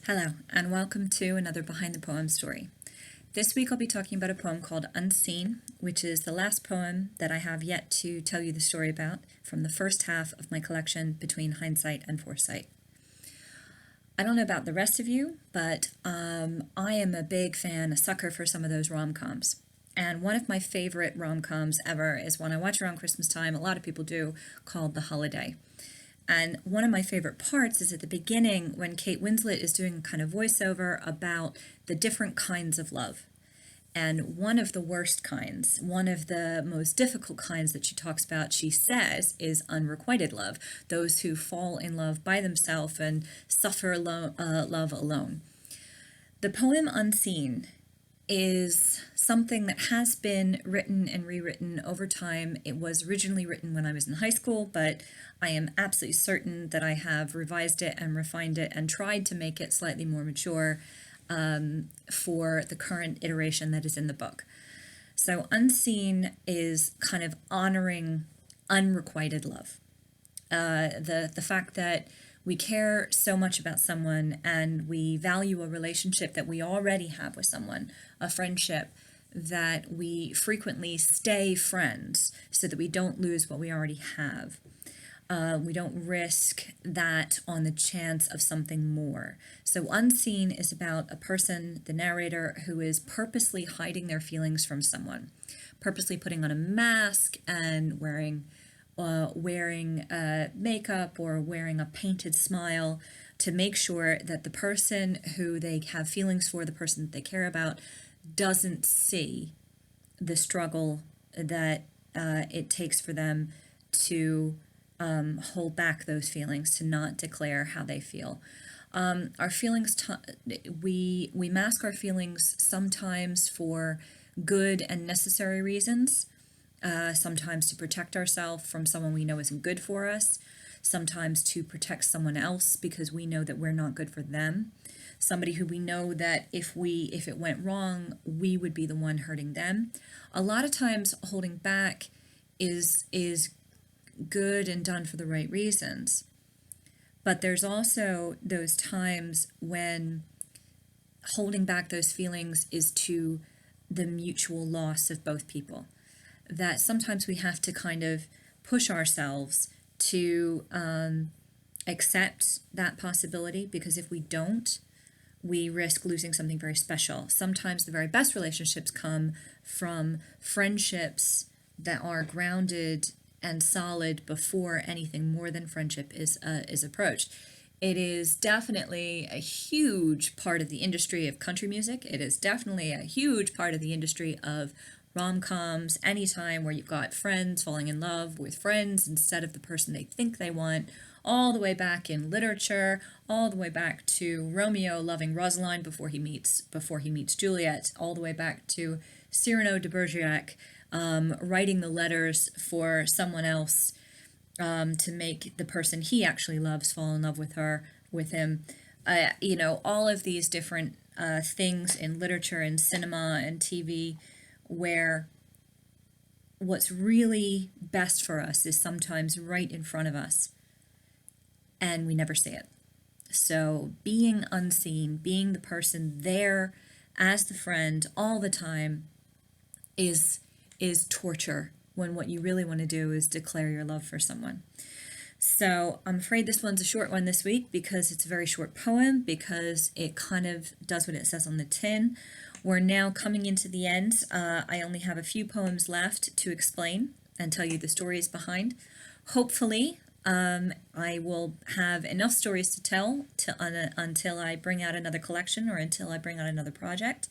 Hello, and welcome to another Behind the Poem story. This week I'll be talking about a poem called Unseen, which is the last poem that I have yet to tell you the story about from the first half of my collection Between Hindsight and Foresight. I don't know about the rest of you, but I am a big fan, a sucker for some of those rom-coms. And one of my favorite rom-coms ever is one I watch around Christmas time, a lot of people do, called The Holiday. And one of my favorite parts is at the beginning when Kate Winslet is doing kind of voiceover about the different kinds of love. And one of the worst kinds, one of the most difficult kinds that she talks about, she says, is unrequited love. Those who fall in love by themselves and suffer love alone. The poem Unseen is something that has been written and rewritten over time. It was originally written when I was in high school, but I am absolutely certain that I have revised it and refined it and tried to make it slightly more mature for the current iteration that is in the book. So Unseen is kind of honoring unrequited love. The fact that we care so much about someone and we value a relationship that we already have with someone, a friendship, that we frequently stay friends so that we don't lose what we already have. We don't risk that on the chance of something more. So Unseen is about a person, the narrator, who is purposely hiding their feelings from someone, purposely putting on a mask and wearing makeup or wearing a painted smile to make sure that the person who they have feelings for, the person that they care about, doesn't see the struggle that it takes for them to hold back those feelings, to not declare how they feel. Our feelings, we mask our feelings sometimes for good and necessary reasons. Sometimes to protect ourselves from someone we know isn't good for us, sometimes to protect someone else because we know that we're not good for them, somebody who we know that if it went wrong, we would be the one hurting them. A lot of times holding back is good and done for the right reasons, but there's also those times when holding back those feelings is to the mutual loss of both people. That sometimes we have to kind of push ourselves to accept that possibility, because if we don't, we risk losing something very special. Sometimes the very best relationships come from friendships that are grounded and solid before anything more than friendship is approached. It is definitely a huge part of the industry of country music. It is definitely a huge part of the industry of rom-coms, anytime where you've got friends falling in love with friends instead of the person they think they want, all the way back in literature, all the way back to Romeo loving Rosaline before he meets Juliet, all the way back to Cyrano de Bergerac writing the letters for someone else to make the person he actually loves fall in love with him. All of these different things in literature and cinema and TV, where what's really best for us is sometimes right in front of us and we never see it. So being unseen, being the person there as the friend all the time is torture, when what you really want to do is declare your love for someone. So I'm afraid this one's a short one this week because it's a very short poem, because it kind of does what it says on the tin. We're now coming into the end. I only have a few poems left to explain and tell you the stories behind. Hopefully, I will have enough stories to tell until I bring out another collection or until I bring out another project.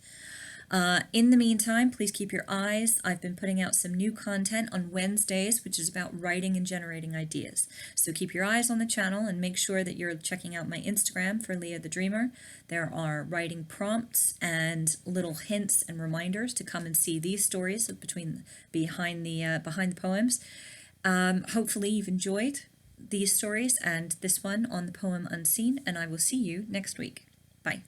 In the meantime, please keep your eyes. I've been putting out some new content on Wednesdays, which is about writing and generating ideas. So keep your eyes on the channel and make sure that you're checking out my Instagram for Leah-The-Dreamer. There are writing prompts and little hints and reminders to come and see these stories behind the poems. Hopefully you've enjoyed these stories and this one on the poem Unseen, and I will see you next week. Bye.